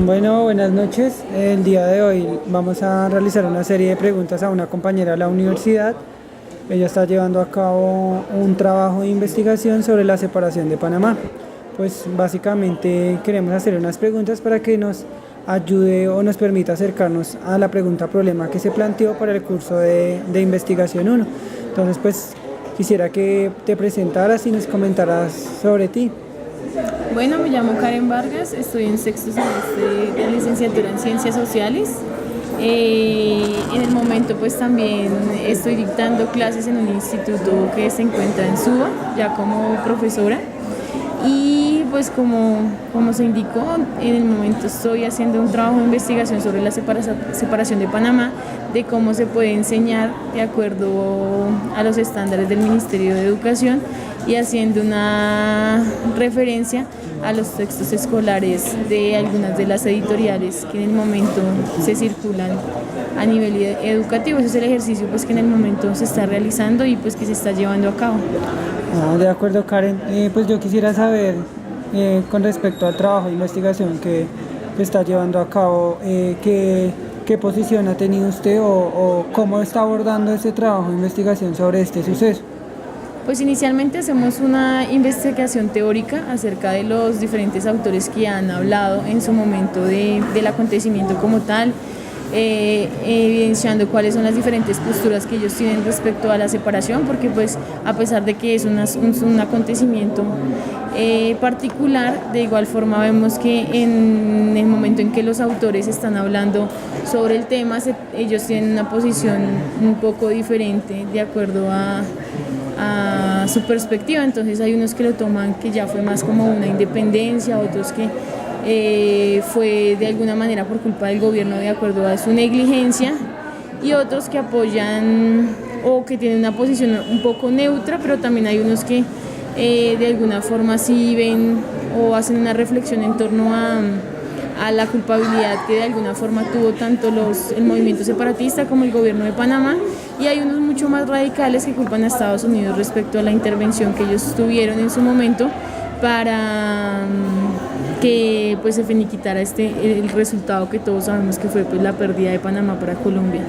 Bueno, buenas noches. El día de hoy vamos a realizar una serie de preguntas a una compañera de la universidad. Ella está llevando a cabo un trabajo de investigación sobre la separación de Panamá. Pues básicamente queremos hacer unas preguntas para que nos ayude o nos permita acercarnos a la pregunta problema que se planteó para el curso de investigación uno. Entonces, pues quisiera que te presentaras y nos comentaras sobre ti. Bueno, me llamo Karen Vargas, estoy en sexto semestre de licenciatura en Ciencias Sociales. En el momento pues también estoy dictando clases en un instituto que se encuentra en Suba, ya como profesora. Y pues como se indicó, en el momento estoy haciendo un trabajo de investigación sobre la separación de Panamá, de cómo se puede enseñar de acuerdo a los estándares del Ministerio de Educación y haciendo una referencia a los textos escolares de algunas de las editoriales que en el momento se circulan a nivel educativo. Ese es el ejercicio pues que en el momento se está realizando y pues que se está llevando a cabo. De acuerdo, Karen. Pues yo quisiera saber con respecto al trabajo de investigación que está llevando a cabo, qué posición ha tenido usted o cómo está abordando ese trabajo de investigación sobre este suceso. Pues inicialmente hacemos una investigación teórica acerca de los diferentes autores que han hablado en su momento del acontecimiento como tal, evidenciando cuáles son las diferentes posturas que ellos tienen respecto a la separación, porque pues a pesar de que es un acontecimiento particular, de igual forma vemos que en el momento en que los autores están hablando sobre el tema, ellos tienen una posición un poco diferente de acuerdo a su perspectiva. Entonces hay unos que lo toman que ya fue más como una independencia, otros que fue de alguna manera por culpa del gobierno de acuerdo a su negligencia, y otros que apoyan o que tienen una posición un poco neutra, pero también hay unos que de alguna forma sí ven o hacen una reflexión en torno a la culpabilidad que de alguna forma tuvo tanto el movimiento separatista como el gobierno de Panamá, y hay unos mucho más radicales que culpan a Estados Unidos respecto a la intervención que ellos tuvieron en su momento para que pues se finiquitara el resultado que todos sabemos que fue pues la pérdida de Panamá para Colombia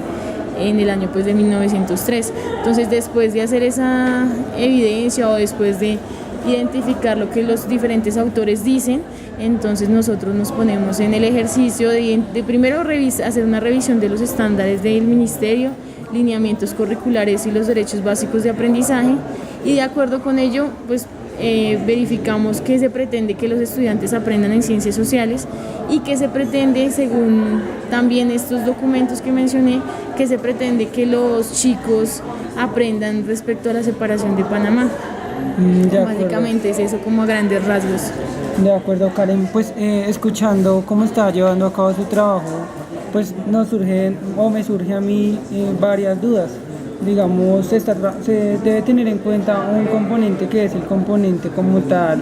en el año pues de 1903. Entonces, después de hacer esa evidencia o después de identificar lo que los diferentes autores dicen, entonces nosotros nos ponemos en el ejercicio de primero hacer una revisión de los estándares del ministerio, lineamientos curriculares y los derechos básicos de aprendizaje, y de acuerdo con ello pues verificamos qué se pretende que los estudiantes aprendan en ciencias sociales y qué se pretende, según también estos documentos que mencioné, que se pretende que los chicos aprendan respecto a la separación de Panamá. Básicamente es eso, como a grandes rasgos. De acuerdo, Karen. Pues escuchando cómo está llevando a cabo su trabajo, pues me surge a mí varias dudas. Digamos, se debe tener en cuenta un componente que es el componente como tal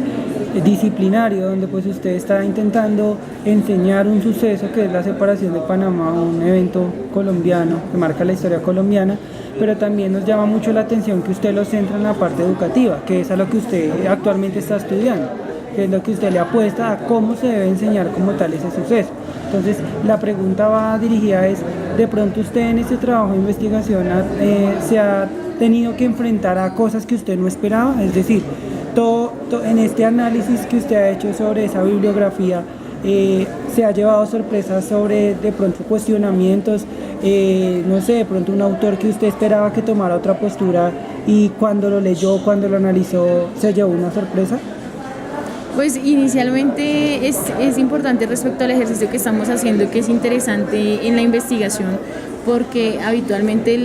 disciplinario, donde pues usted está intentando enseñar un suceso que es la separación de Panamá, un evento colombiano que marca la historia colombiana, pero también nos llama mucho la atención que usted lo centra en la parte educativa, que es a lo que usted actualmente está estudiando, que es lo que usted le apuesta a cómo se debe enseñar como tal ese suceso. Entonces, la pregunta va dirigida es, de pronto usted en este trabajo de investigación se ha tenido que enfrentar a cosas que usted no esperaba, es decir, en este análisis que usted ha hecho sobre esa bibliografía, se ha llevado sorpresas sobre de pronto cuestionamientos, no sé, de pronto un autor que usted esperaba que tomara otra postura y cuando lo leyó, cuando lo analizó, se llevó una sorpresa. Pues inicialmente es importante respecto al ejercicio que estamos haciendo, que es interesante en la investigación, porque habitualmente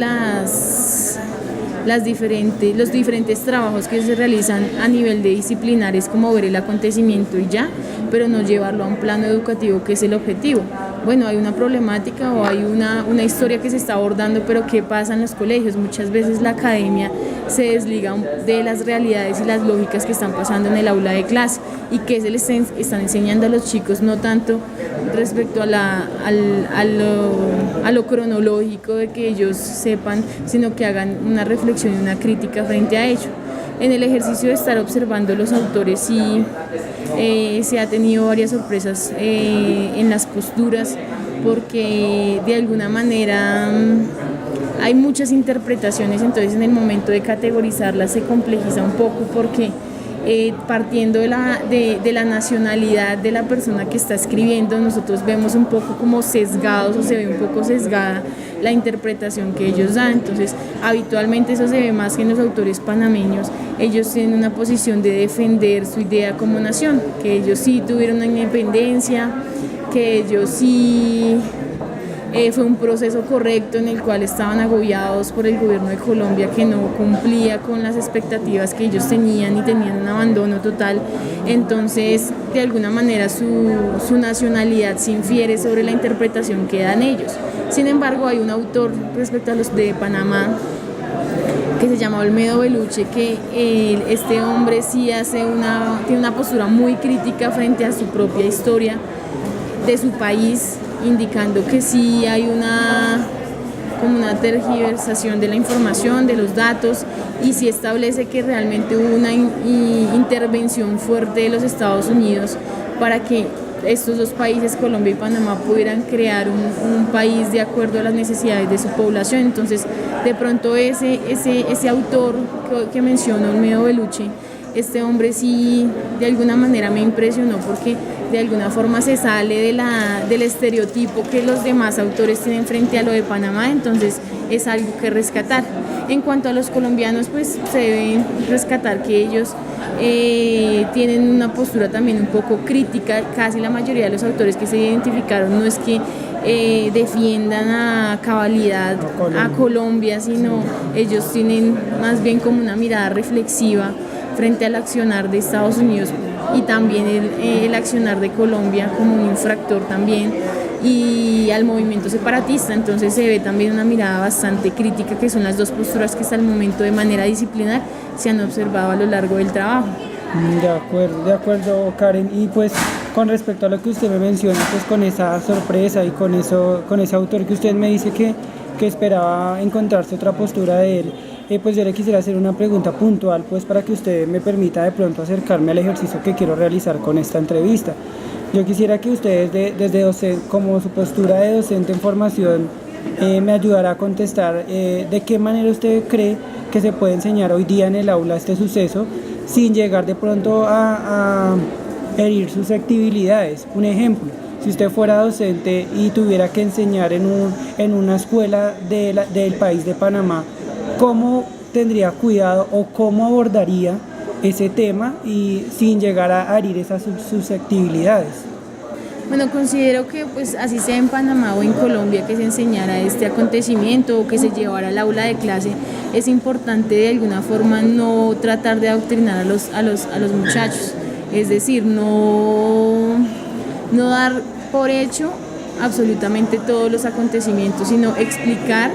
los diferentes trabajos que se realizan a nivel de disciplinar es como ver el acontecimiento y ya, pero no llevarlo a un plano educativo, que es el objetivo. Bueno, hay una problemática o hay una historia que se está abordando, pero ¿qué pasa en los colegios? Muchas veces la academia se desliga de las realidades y las lógicas que están pasando en el aula de clase y que se les están enseñando a los chicos, no tanto respecto a lo cronológico de que ellos sepan, sino que hagan una reflexión y una crítica frente a ello. en el ejercicio de estar observando los autores sí se ha tenido varias sorpresas en las posturas, porque de alguna manera hay muchas interpretaciones, entonces en el momento de categorizarlas se complejiza un poco, porque partiendo de la nacionalidad de la persona que está escribiendo, nosotros vemos un poco como sesgados, o se ve un poco sesgada la interpretación que ellos dan. Entonces habitualmente eso se ve más que en los autores panameños. Ellos tienen una posición de defender su idea como nación, que ellos sí tuvieron una independencia, que ellos sí fue un proceso correcto en el cual estaban agobiados por el gobierno de Colombia, que no cumplía con las expectativas que ellos tenían y tenían un abandono total. Entonces, de alguna manera su nacionalidad se infiere sobre la interpretación que dan ellos. Sin embargo, hay un autor respecto a los de Panamá que se llama Olmedo Beluche, que este hombre sí tiene una postura muy crítica frente a su propia historia de su país, indicando que sí hay como una tergiversación de la información, de los datos, y sí establece que realmente hubo una intervención fuerte de los Estados Unidos para que estos dos países, Colombia y Panamá, pudieran crear un país de acuerdo a las necesidades de su población. Entonces, de pronto ese autor que mencionó, Olmedo Beluche, este hombre sí de alguna manera me impresionó, porque de alguna forma se sale del estereotipo que los demás autores tienen frente a lo de Panamá, entonces es algo que rescatar. En cuanto a los colombianos, pues se debe rescatar que ellos tienen una postura también un poco crítica. Casi la mayoría de los autores que se identificaron no es que defiendan a cabalidad a Colombia, sino ellos tienen más bien como una mirada reflexiva frente al accionar de Estados Unidos y también el accionar de Colombia como un infractor también, y al movimiento separatista. Entonces se ve también una mirada bastante crítica, que son las dos posturas que hasta el momento de manera disciplinar se han observado a lo largo del trabajo. De acuerdo, Karen. Y pues con respecto a lo que usted me menciona, pues con esa sorpresa y con ese autor que usted me dice que esperaba encontrarse otra postura de él, pues yo le quisiera hacer una pregunta puntual, pues para que usted me permita de pronto acercarme al ejercicio que quiero realizar con esta entrevista. Yo quisiera que ustedes desde docente, como su postura de docente en formación, me ayudara a contestar de qué manera usted cree que se puede enseñar hoy día en el aula este suceso sin llegar de pronto a herir susceptibilidades. Un ejemplo: si usted fuera docente y tuviera que enseñar en una escuela del país de Panamá, ¿cómo tendría cuidado o cómo abordaría ese tema y sin llegar a herir esas susceptibilidades? Bueno, considero que pues así sea en Panamá o en Colombia que se enseñara este acontecimiento o que se llevara al aula de clase, es importante de alguna forma no tratar de adoctrinar a los muchachos, es decir, no dar por hecho absolutamente todos los acontecimientos, sino explicar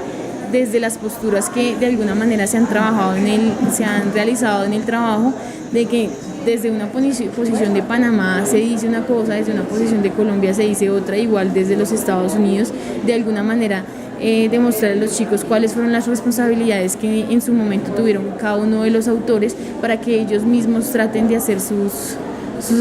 desde las posturas que de alguna manera se han realizado en el trabajo, de que desde una posición de Panamá se dice una cosa, desde una posición de Colombia se dice otra, igual desde los Estados Unidos, de alguna manera demostrar a los chicos cuáles fueron las responsabilidades que en su momento tuvieron cada uno de los autores, para que ellos mismos traten de hacer sus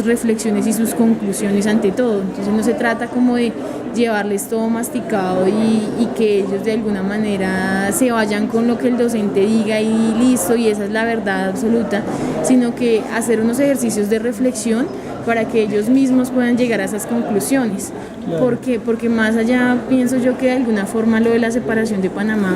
reflexiones y sus conclusiones ante todo. Entonces no se trata como de llevarles todo masticado y que ellos de alguna manera se vayan con lo que el docente diga y listo, y esa es la verdad absoluta, sino que hacer unos ejercicios de reflexión para que ellos mismos puedan llegar a esas conclusiones. Claro. Porque más allá pienso yo que de alguna forma lo de la separación de Panamá,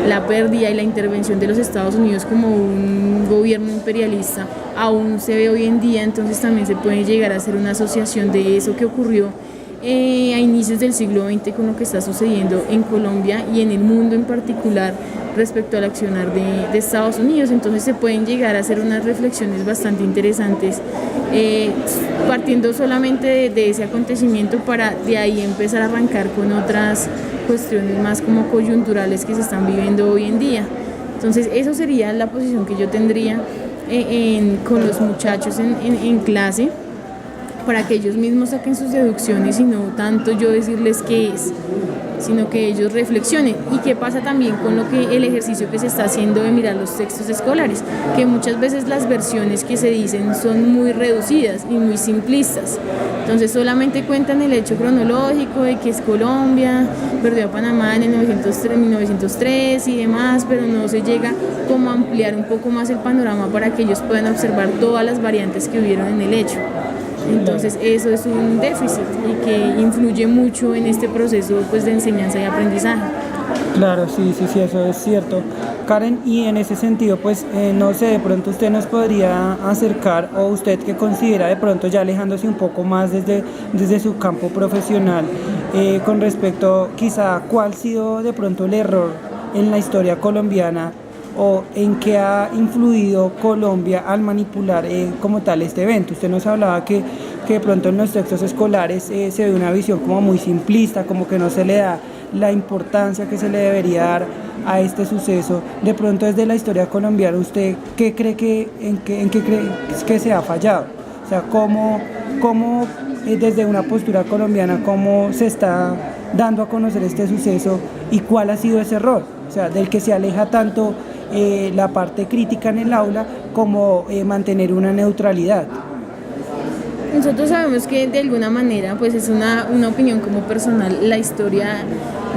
la pérdida y la intervención de los Estados Unidos como un gobierno imperialista aún se ve hoy en día, entonces también se puede llegar a hacer una asociación de eso que ocurrió a inicios del siglo XX con lo que está sucediendo en Colombia y en el mundo en particular respecto al accionar de Estados Unidos. Entonces se pueden llegar a hacer unas reflexiones bastante interesantes partiendo solamente de ese acontecimiento, para de ahí empezar a arrancar con otras cuestiones más como coyunturales que se están viviendo hoy en día. Entonces eso sería la posición que yo tendría con los muchachos en clase. para que ellos mismos saquen sus deducciones y no tanto yo decirles qué es, sino que ellos reflexionen. ¿Y qué pasa también con el ejercicio que se está haciendo de mirar los textos escolares? Que muchas veces las versiones que se dicen son muy reducidas y muy simplistas. Entonces solamente cuentan el hecho cronológico de que es Colombia, perdió a Panamá en el 1903 y demás, pero no se llega como a ampliar un poco más el panorama para que ellos puedan observar todas las variantes que hubieron en el hecho. Entonces eso es un déficit y que influye mucho en este proceso pues, de enseñanza y aprendizaje. Claro, sí, eso es cierto. Karen, y en ese sentido, pues, no sé, de pronto usted nos podría acercar, o usted que considera de pronto ya alejándose un poco más desde su campo profesional, con respecto quizá cuál ha sido de pronto el error en la historia colombiana o en qué ha influido Colombia al manipular como tal este evento. Usted nos hablaba que de pronto en los textos escolares se ve una visión como muy simplista, como que no se le da la importancia que se le debería dar a este suceso. De pronto desde la historia colombiana, ¿usted qué cree en qué cree que se ha fallado? O sea, ¿cómo desde una postura colombiana, cómo se está dando a conocer este suceso y cuál ha sido ese error? O sea, del que se aleja tanto la parte crítica en el aula como mantener una neutralidad. Nosotros sabemos que de alguna manera, pues es una opinión como personal, la historia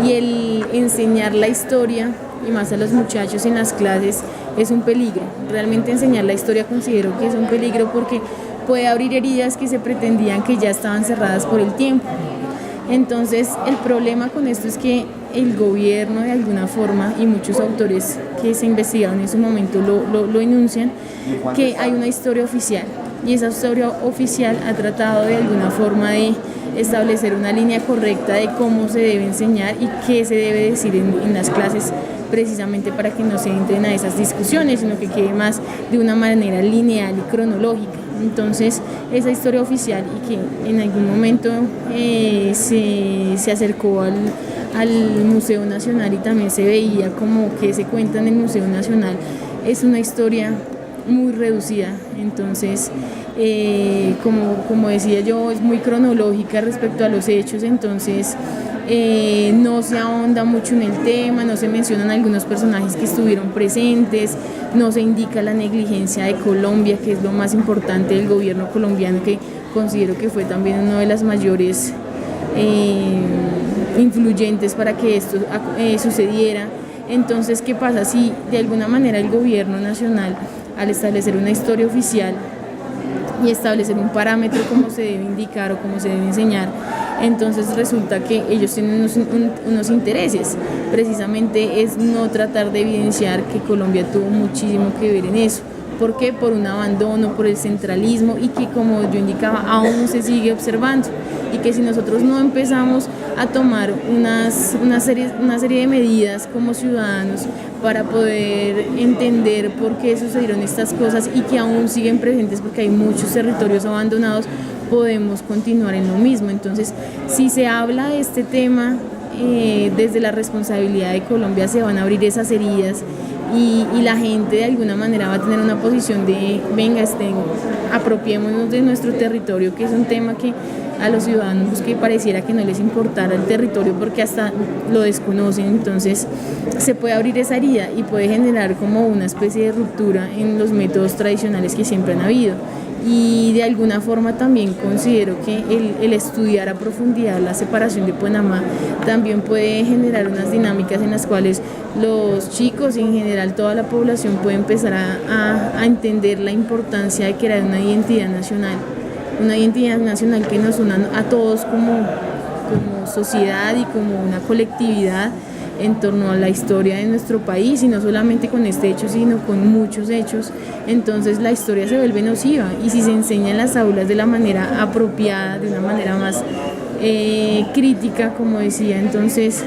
y el enseñar la historia, y más a los muchachos en las clases, es un peligro. Realmente enseñar la historia considero que es un peligro porque puede abrir heridas que se pretendían que ya estaban cerradas por el tiempo. Entonces, el problema con esto es que el gobierno de alguna forma, y muchos autores que se investigaron en su momento lo enuncian, que hay una historia oficial. Y esa historia oficial ha tratado de alguna forma de establecer una línea correcta de cómo se debe enseñar y qué se debe decir en las clases, precisamente para que no se entren a esas discusiones, sino que quede más de una manera lineal y cronológica. Entonces, esa historia oficial y que en algún momento se acercó al Museo Nacional y también se veía como que se cuenta en el Museo Nacional, es una historia muy reducida. Entonces, como decía yo, es muy cronológica respecto a los hechos. Entonces, no se ahonda mucho en el tema, no se mencionan algunos personajes que estuvieron presentes, no se indica la negligencia de Colombia, que es lo más importante del gobierno colombiano, que considero que fue también una de las mayores influyentes para que esto sucediera. Entonces, ¿qué pasa? Si de alguna manera el gobierno nacional, al establecer una historia oficial y establecer un parámetro como se debe indicar o cómo se debe enseñar, entonces resulta que ellos tienen unos intereses. Precisamente es no tratar de evidenciar que Colombia tuvo muchísimo que ver en eso. ¿Por qué? Por un abandono, por el centralismo, y que, como yo indicaba, aún se sigue observando, y que si nosotros no empezamos a tomar una serie de medidas como ciudadanos para poder entender por qué sucedieron estas cosas y que aún siguen presentes porque hay muchos territorios abandonados, podemos continuar en lo mismo. Entonces, si se habla de este tema desde la responsabilidad de Colombia, se van a abrir esas heridas y la gente de alguna manera va a tener una posición de venga, apropiémonos de nuestro territorio, que es un tema que a los ciudadanos que pareciera que no les importara el territorio porque hasta lo desconocen. Entonces se puede abrir esa herida y puede generar como una especie de ruptura en los métodos tradicionales que siempre han habido. Y de alguna forma también considero que el estudiar a profundidad la separación de Panamá también puede generar unas dinámicas en las cuales los chicos y en general toda la población puede empezar a entender la importancia de crear una identidad nacional que nos una a todos como sociedad y como una colectividad en torno a la historia de nuestro país, y no solamente con este hecho, sino con muchos hechos. Entonces la historia se vuelve nociva, y si se enseña en las aulas de la manera apropiada, de una manera más crítica, como decía, entonces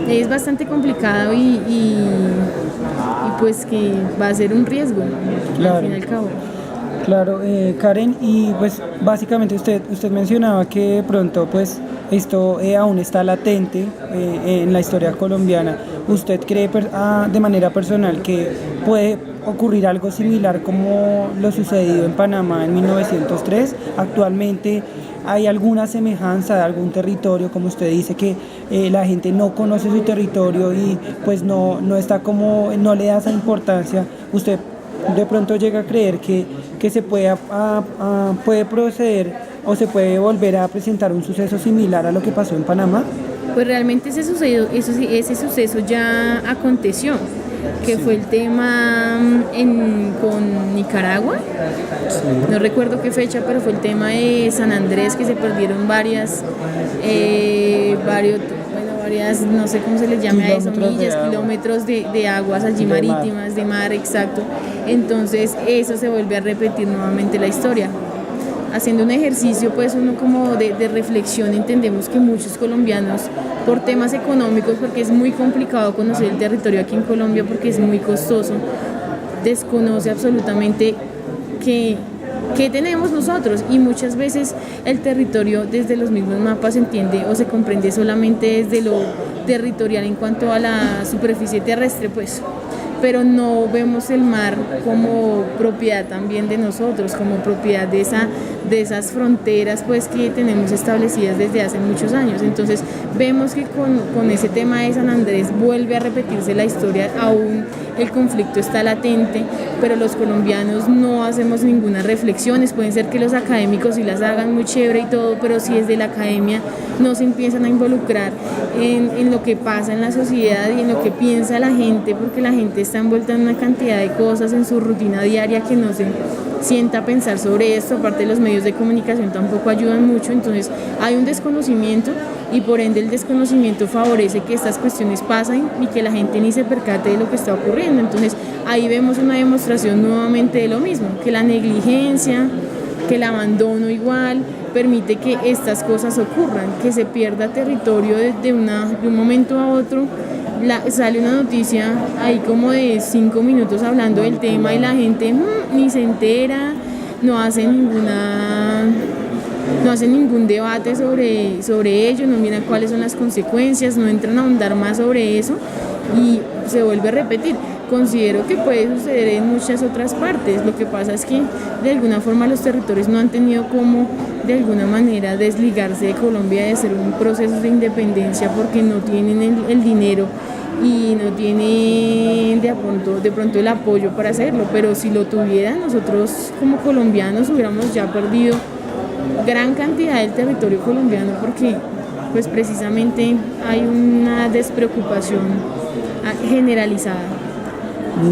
es bastante complicado y pues que va a ser un riesgo, claro, al fin y al cabo. Claro, Karen, y pues básicamente usted mencionaba que de pronto pues esto aún está latente en la historia colombiana. ¿usted cree de manera personal que puede ocurrir algo similar como lo sucedido en Panamá en 1903? Actualmente hay alguna semejanza de algún territorio, como usted dice, que la gente no conoce su territorio y pues no está como, no le da esa importancia. ¿Usted de pronto llega a creer que se puede proceder o se puede volver a presentar un suceso similar a lo que pasó en Panamá? Pues realmente ese suceso ya aconteció, que fue el tema con Nicaragua, no recuerdo qué fecha, pero fue el tema de San Andrés, que se perdieron varias, no sé cómo se les llame a eso, millas, kilómetros de aguas allí marítimas, de mar, exacto. Entonces eso se vuelve a repetir nuevamente la historia. Haciendo un ejercicio, pues uno como de reflexión, entendemos que muchos colombianos, por temas económicos, porque es muy complicado conocer el territorio aquí en Colombia porque es muy costoso, desconoce absolutamente qué tenemos nosotros, y muchas veces el territorio desde los mismos mapas se entiende o se comprende solamente desde lo territorial en cuanto a la superficie terrestre, pues, pero no vemos el mar como propiedad también de nosotros, como propiedad de esas fronteras, pues, que tenemos establecidas desde hace muchos años. Entonces vemos que con ese tema de San Andrés vuelve a repetirse la historia, aún el conflicto está latente, pero los colombianos no hacemos ninguna reflexión. Pueden ser que los académicos sí las hagan muy chévere y todo, pero si desde la academia no se empiezan a involucrar en lo que pasa en la sociedad y en lo que piensa la gente, porque la gente está envuelta en una cantidad de cosas en su rutina diaria que no se sienta a pensar sobre esto. Aparte, los medios de comunicación tampoco ayudan mucho, entonces hay un desconocimiento, y por ende el desconocimiento favorece que estas cuestiones pasen y que la gente ni se percate de lo que está ocurriendo. Entonces ahí vemos una demostración nuevamente de lo mismo, que la negligencia, que el abandono igual permite que estas cosas ocurran, que se pierda territorio de un momento a otro. Sale una noticia ahí como de 5 minutos hablando del tema y la gente ni se entera, no hace ningún debate sobre ello, no miran cuáles son las consecuencias, no entran a ahondar más sobre eso y se vuelve a repetir. Considero que puede suceder en muchas otras partes. Lo que pasa es que de alguna forma los territorios no han tenido como de alguna manera desligarse de Colombia, de hacer un proceso de independencia, porque no tienen el dinero y no tienen de pronto el apoyo para hacerlo. Pero si lo tuvieran, nosotros como colombianos hubiéramos ya perdido gran cantidad del territorio colombiano, porque pues precisamente hay una despreocupación generalizada.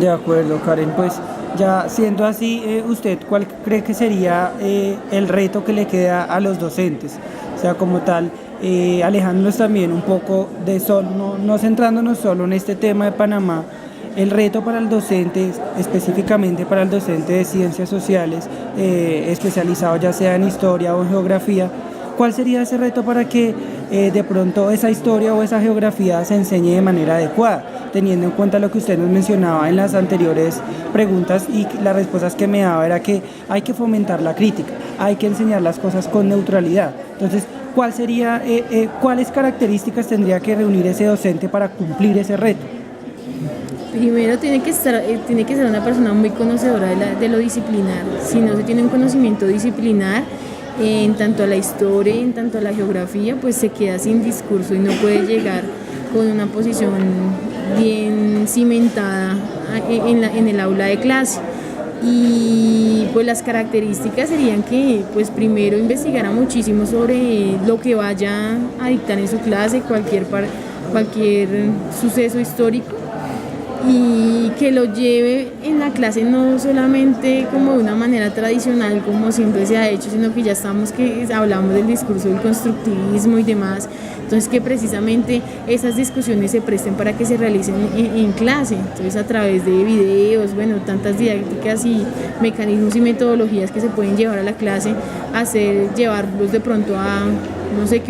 De acuerdo, Karen, pues ya siendo así, ¿usted cuál cree que sería el reto que le queda a los docentes? O sea, como tal, alejándonos también un poco no centrándonos solo en este tema de Panamá, el reto para el docente, específicamente para el docente de ciencias sociales, especializado ya sea en historia o en geografía, ¿cuál sería ese reto para que de pronto esa historia o esa geografía se enseñe de manera adecuada? Teniendo en cuenta lo que usted nos mencionaba en las anteriores preguntas, y las respuestas que me daba era que hay que fomentar la crítica, hay que enseñar las cosas con neutralidad. Entonces, ¿cuáles características tendría que reunir ese docente para cumplir ese reto? Primero tiene que ser una persona muy conocedora de lo disciplinar. Si no se tiene un conocimiento disciplinar en tanto a la historia y en tanto a la geografía, pues se queda sin discurso y no puede llegar con una posición bien cimentada en el aula de clase. Y pues las características serían que pues primero investigara muchísimo sobre lo que vaya a dictar en su clase, cualquier suceso histórico, y que lo lleve en la clase no solamente como de una manera tradicional como siempre se ha hecho, sino que ya hablamos del discurso del constructivismo y demás. Entonces, que precisamente esas discusiones se presten para que se realicen en clase. Entonces, a través de videos, tantas didácticas y mecanismos y metodologías que se pueden llevar a la clase, llevarlos de pronto a, no sé,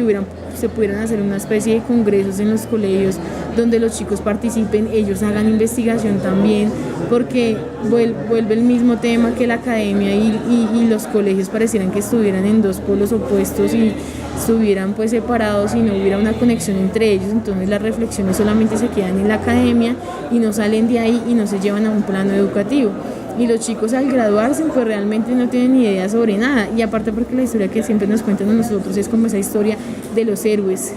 se pudieran hacer una especie de congresos en los colegios donde los chicos participen, ellos hagan investigación también, porque vuelve el mismo tema, que la academia y los colegios parecieran que estuvieran en dos polos opuestos, y estuvieran pues separados y no hubiera una conexión entre ellos, entonces las reflexiones solamente se quedan en la academia y no salen de ahí y no se llevan a un plano educativo. Y los chicos al graduarse pues realmente no tienen ni idea sobre nada, y aparte porque la historia que siempre nos cuentan a nosotros es como esa historia de los héroes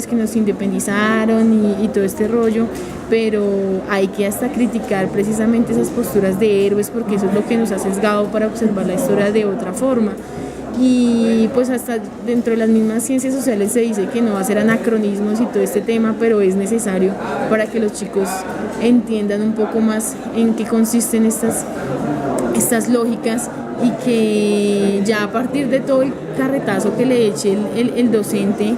que nos independizaron y todo este rollo, pero hay que hasta criticar precisamente esas posturas de héroes, porque eso es lo que nos ha sesgado para observar la historia de otra forma. Y pues hasta dentro de las mismas ciencias sociales se dice que no va a ser anacronismos y todo este tema, pero es necesario para que los chicos entiendan un poco más en qué consisten estas lógicas, y que ya a partir de todo el carretazo que le eche el docente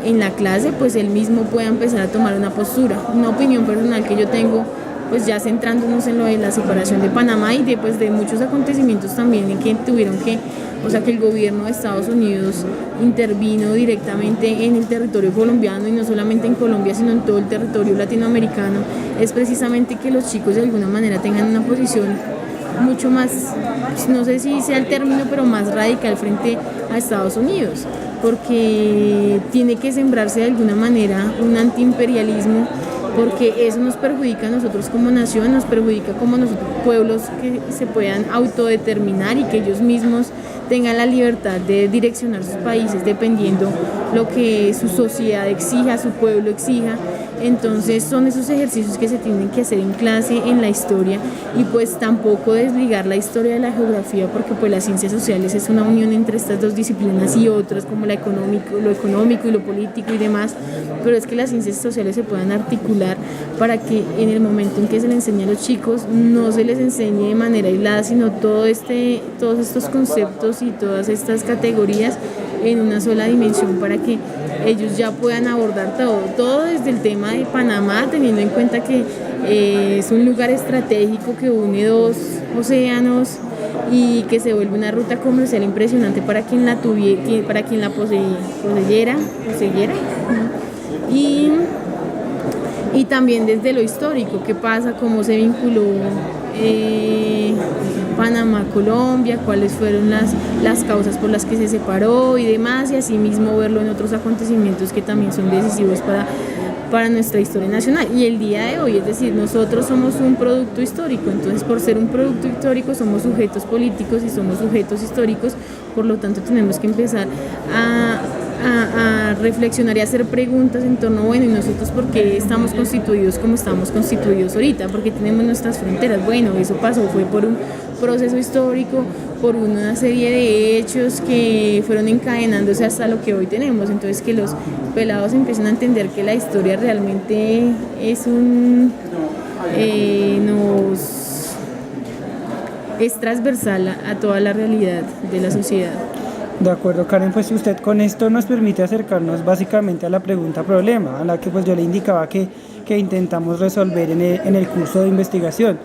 en la clase, pues él mismo pueda empezar a tomar una postura, una opinión personal que yo tengo, pues ya centrándonos en lo de la separación de Panamá y de muchos acontecimientos también en que tuvieron que, o sea, que el gobierno de Estados Unidos intervino directamente en el territorio colombiano, y no solamente en Colombia, sino en todo el territorio latinoamericano, es precisamente que los chicos de alguna manera tengan una posición mucho más, no sé si sea el término, pero más radical frente a Estados Unidos, porque tiene que sembrarse de alguna manera un antiimperialismo, porque eso nos perjudica a nosotros como nación, nos perjudica como nosotros pueblos que se puedan autodeterminar y que ellos mismos tengan la libertad de direccionar sus países dependiendo lo que su sociedad exija, su pueblo exija. Entonces son esos ejercicios que se tienen que hacer en clase, en la historia, y pues tampoco desligar la historia de la geografía, porque pues las ciencias sociales es una unión entre estas dos disciplinas y otras como lo económico y lo político y demás, pero es que las ciencias sociales se puedan articular para que en el momento en que se les enseña a los chicos no se les enseñe de manera aislada, sino todos estos conceptos y todas estas categorías en una sola dimensión, para que ellos ya puedan abordar todo desde el tema de Panamá, teniendo en cuenta que es un lugar estratégico que une dos océanos y que se vuelve una ruta comercial impresionante para quien la poseyera. Y también desde lo histórico, qué pasa, cómo se vinculó Panamá, Colombia, cuáles fueron las causas por las que se separó y demás, y asimismo verlo en otros acontecimientos que también son decisivos para nuestra historia nacional. Y el día de hoy, es decir, nosotros somos un producto histórico, entonces por ser un producto histórico somos sujetos políticos y somos sujetos históricos, por lo tanto tenemos que empezar a reflexionar y hacer preguntas en torno, bueno, ¿y nosotros por qué estamos constituidos como estamos constituidos ahorita? ¿Por qué tenemos nuestras fronteras? Bueno, eso fue por un proceso histórico, por una serie de hechos que fueron encadenándose hasta lo que hoy tenemos. Entonces que los pelados empiecen a entender que la historia realmente es transversal a toda la realidad de la sociedad. De acuerdo, Karen, pues usted con esto nos permite acercarnos básicamente a la pregunta problema, a la que pues yo le indicaba que intentamos resolver en el curso de investigación.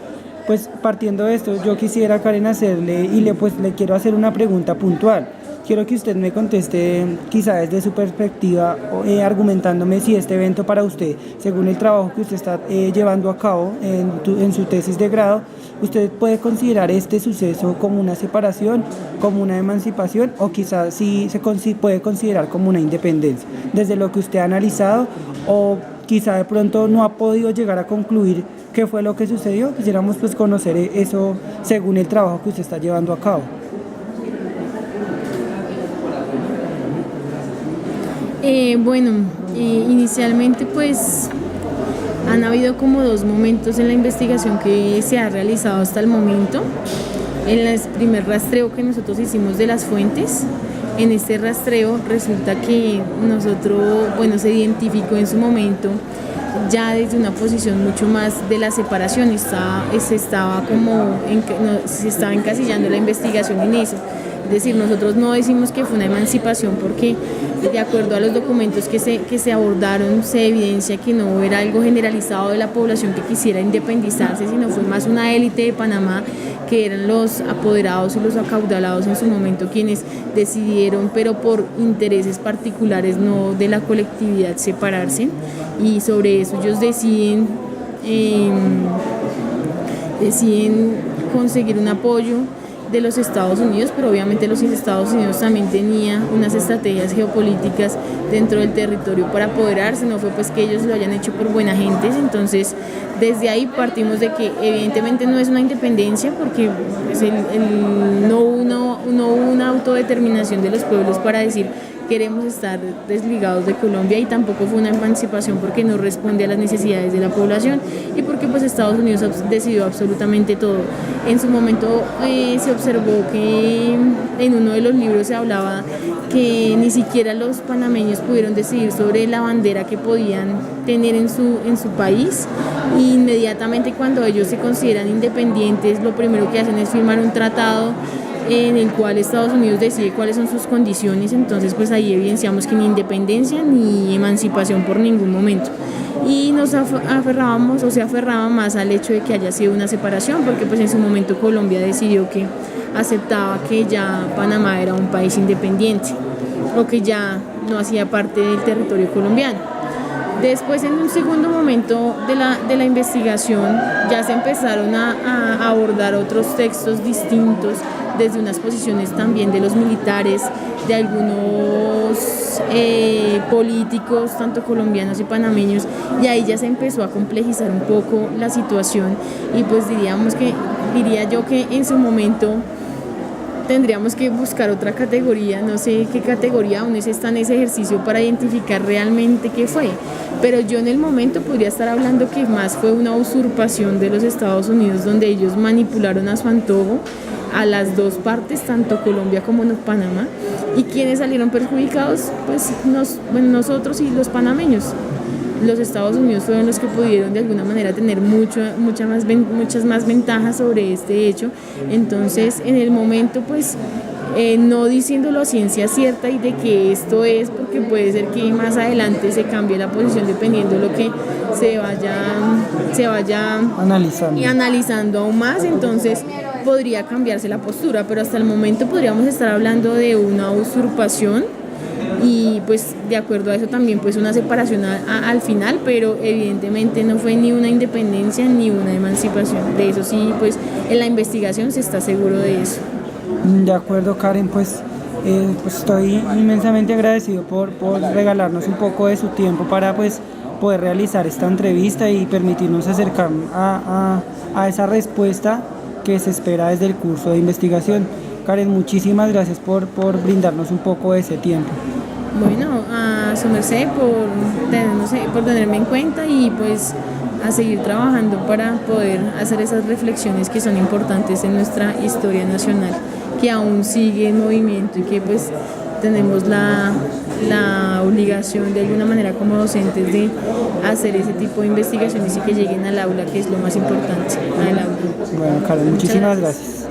Pues partiendo de esto, yo quisiera, Karen, hacerle le quiero hacer una pregunta puntual. Quiero que usted me conteste, quizá desde su perspectiva, argumentándome si este evento para usted, según el trabajo que usted está llevando a cabo en su tesis de grado, usted puede considerar este suceso como una separación, como una emancipación, o quizás sí puede considerar como una independencia, desde lo que usted ha analizado, o quizá de pronto no ha podido llegar a concluir qué fue lo que sucedió. Quisiéramos pues conocer eso según el trabajo que usted está llevando a cabo. Inicialmente pues han habido como dos momentos en la investigación que se ha realizado hasta el momento. En el primer rastreo que nosotros hicimos de las fuentes, en este rastreo resulta que se identificó en su momento ya desde una posición mucho más de la separación, se estaba encasillando la investigación en eso. Es decir, nosotros no decimos que fue una emancipación porque de acuerdo a los documentos que se abordaron se evidencia que no era algo generalizado de la población que quisiera independizarse, sino fue más una élite de Panamá que eran los apoderados y los acaudalados en su momento quienes decidieron, pero por intereses particulares, no de la colectividad, separarse, y sobre eso ellos deciden conseguir un apoyo de los Estados Unidos, pero obviamente los Estados Unidos también tenía unas estrategias geopolíticas dentro del territorio para apoderarse, no fue pues que ellos lo hayan hecho por buena gente. Entonces desde ahí partimos de que evidentemente no es una independencia, porque pues, no hubo una autodeterminación de los pueblos para decir queremos estar desligados de Colombia, y tampoco fue una emancipación porque no responde a las necesidades de la población y porque pues Estados Unidos decidió absolutamente todo. En su momento se observó que en uno de los libros se hablaba que ni siquiera los panameños pudieron decidir sobre la bandera que podían tener en su país, y inmediatamente cuando ellos se consideran independientes lo primero que hacen es firmar un tratado en el cual Estados Unidos decide cuáles son sus condiciones. Entonces pues ahí evidenciamos que ni independencia ni emancipación por ningún momento, y nos aferrábamos, o se aferraba más al hecho de que haya sido una separación, porque pues en su momento Colombia decidió que aceptaba que ya Panamá era un país independiente o que ya no hacía parte del territorio colombiano. Después, en un segundo momento de la investigación, ya se empezaron a abordar otros textos distintos desde unas posiciones también de los militares, de algunos políticos, tanto colombianos y panameños, y ahí ya se empezó a complejizar un poco la situación, y pues diría yo que en su momento tendríamos que buscar otra categoría, no sé qué categoría aún está en ese ejercicio para identificar realmente qué fue, pero yo en el momento podría estar hablando que más fue una usurpación de los Estados Unidos, donde ellos manipularon a su antojo a las dos partes, tanto Colombia como Panamá, y quienes salieron perjudicados, pues nosotros y los panameños. Los Estados Unidos fueron los que pudieron de alguna manera tener muchas más ventajas sobre este hecho. Entonces, en el momento, pues, no diciéndolo a ciencia cierta y de que esto es, porque puede ser que más adelante se cambie la posición dependiendo de lo que se vaya analizando aún más, entonces podría cambiarse la postura, pero hasta el momento podríamos estar hablando de una usurpación, y pues de acuerdo a eso también pues una separación al final, pero evidentemente no fue ni una independencia ni una emancipación. De eso sí, pues en la investigación se está seguro de eso. De acuerdo, Karen, pues estoy inmensamente agradecido por regalarnos un poco de su tiempo para pues poder realizar esta entrevista y permitirnos acercar a esa respuesta que se espera desde el curso de investigación. Karen, muchísimas gracias por brindarnos un poco de ese tiempo. Bueno, a su merced por tenerme en cuenta, y pues a seguir trabajando para poder hacer esas reflexiones que son importantes en nuestra historia nacional, que aún sigue en movimiento y que pues tenemos la obligación de alguna manera como docentes de hacer ese tipo de investigaciones y que lleguen al aula, que es lo más importante, al aula. Bueno, Karen, muchísimas gracias.